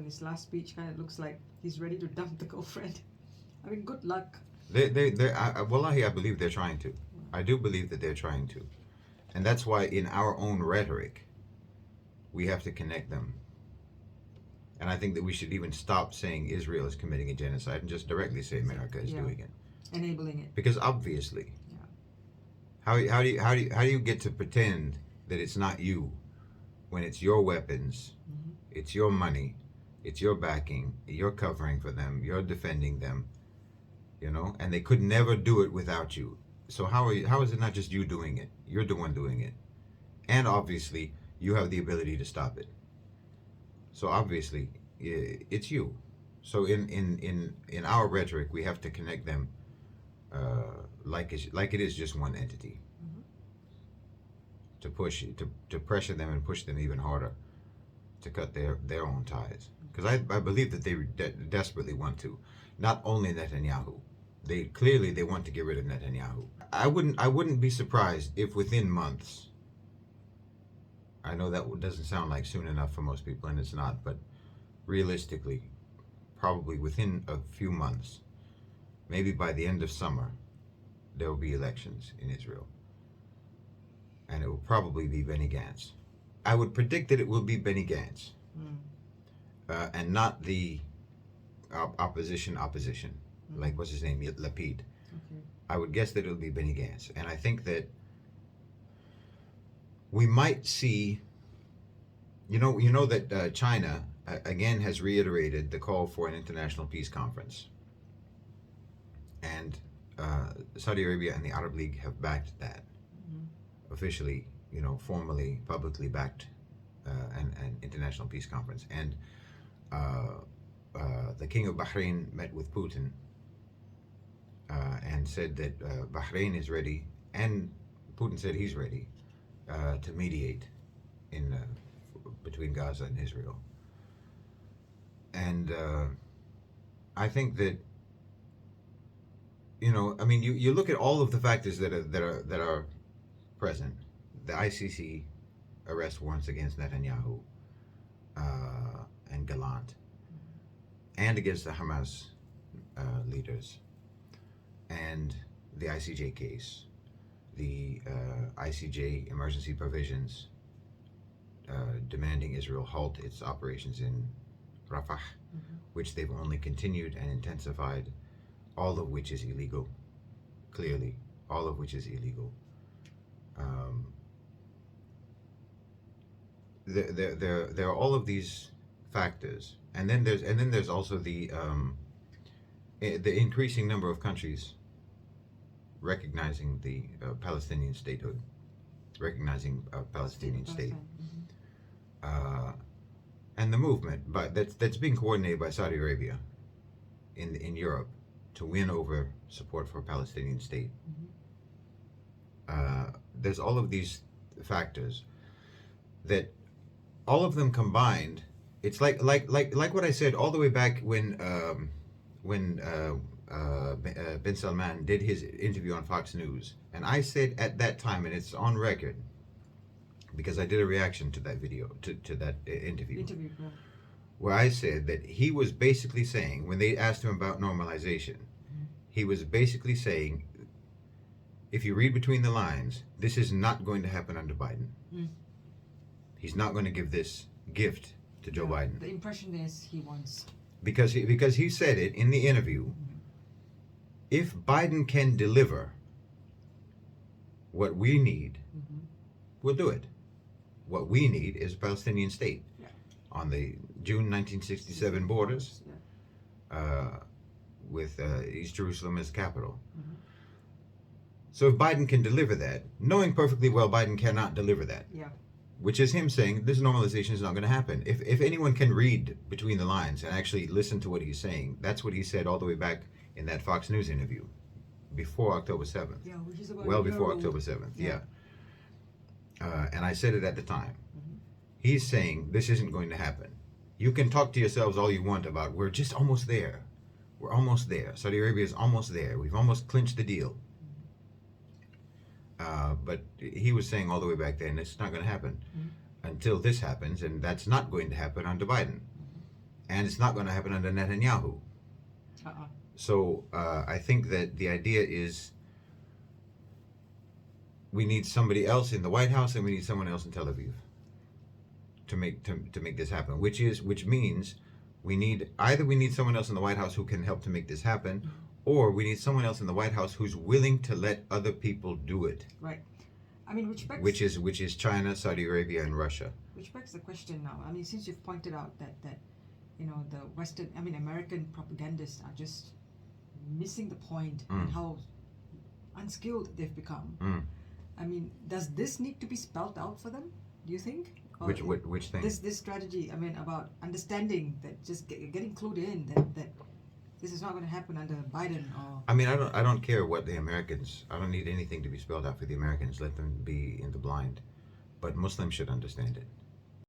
his last speech kind of looks like he's ready to dump the girlfriend. I mean, good luck. Wallahi, I believe they're trying to. I do believe that they're trying to. And that's why in our own rhetoric, we have to connect them. And I think that we should even stop saying Israel is committing a genocide and just directly say America is doing it. Enabling it. Because obviously, how do you get to pretend that it's not you when it's your weapons, it's your money, it's your backing, you're covering for them, you're defending them, you know, and they could never do it without you. So how is it not just you doing it? You're the one doing it. And obviously, you have the ability to stop it. So obviously, it's you. So in our rhetoric, we have to connect them like it is just one entity. To push, to pressure them and push them even harder to cut their own ties. Because I believe that they desperately want to. Not only Netanyahu. They clearly want to get rid of Netanyahu. I wouldn't be surprised if within months, I know that doesn't sound like soon enough for most people, and it's not, but realistically, probably within a few months, maybe by the end of summer, there will be elections in Israel. And it will probably be Benny Gantz. I would predict that it will be Benny Gantz. And not the opposition. Like, what's his name? Lapid. Okay. I would guess that it'll be Benny Gantz. And I think that we might see, you know that China, again, has reiterated the call for an international peace conference. And Saudi Arabia and the Arab League have backed that. Officially, formally, publicly backed an international peace conference. And the King of Bahrain met with Putin and said that Bahrain is ready, and Putin said he's ready to mediate between Gaza and Israel. And I think that, you look at all of the factors that are present. The ICC arrest warrants against Netanyahu and Gallant, and against the Hamas leaders, and the ICJ case, the ICJ emergency provisions demanding Israel halt its operations in Rafah, which they've only continued and intensified, all of which is illegal, clearly, all of which is illegal. There are all of these factors, and then there's also the increasing number of countries recognizing the Palestinian statehood, recognizing a Palestinian state, and the movement, but that's being coordinated by Saudi Arabia in Europe to win over support for a Palestinian state. There's all of these factors that, all of them combined, it's like what I said all the way back when bin Salman did his interview on Fox News, and I said at that time, and it's on record, because I did a reaction to that video, to that interview, where I said that he was basically saying, when they asked him about normalization, he was basically saying, if you read between the lines, this is not going to happen under Biden. He's not going to give this gift to Joe Biden. The impression is he wants. Because he said it in the interview, if Biden can deliver what we need, we'll do it. What we need is a Palestinian state on the June 1967 borders, with East Jerusalem as capital. So if Biden can deliver that, knowing perfectly well Biden cannot deliver that, which is him saying this normalization is not going to happen. If anyone can read between the lines and actually listen to what he's saying, that's what he said all the way back in that Fox News interview before October 7th. Which is about well before October 7th, and I said it at the time. He's saying this isn't going to happen. You can talk to yourselves all you want about we're just almost there. We're almost there. Saudi Arabia is almost there. We've almost clinched the deal. But he was saying all the way back then, it's not going to happen until this happens, and that's not going to happen under Biden. and it's not going to happen under Netanyahu. So I think that the idea is we need somebody else in the White House and we need someone else in Tel Aviv to make this happen. Which means we need someone else in the White House who can help to make this happen, or we need someone else in the White House who's willing to let other people do it. Right. I mean, which is China, Saudi Arabia, and Russia. Which begs the question now. I mean, since you've pointed out that the American propagandists are just missing the point and how unskilled they've become. I mean, does this need to be spelled out for them? Do you think? Or Which thing? This strategy. I mean, about understanding that, just getting clued in that this is not going to happen under Biden or. I mean, I don't care what the Americans. I don't need anything to be spelled out for the Americans. Let them be in the blind, but Muslims should understand it.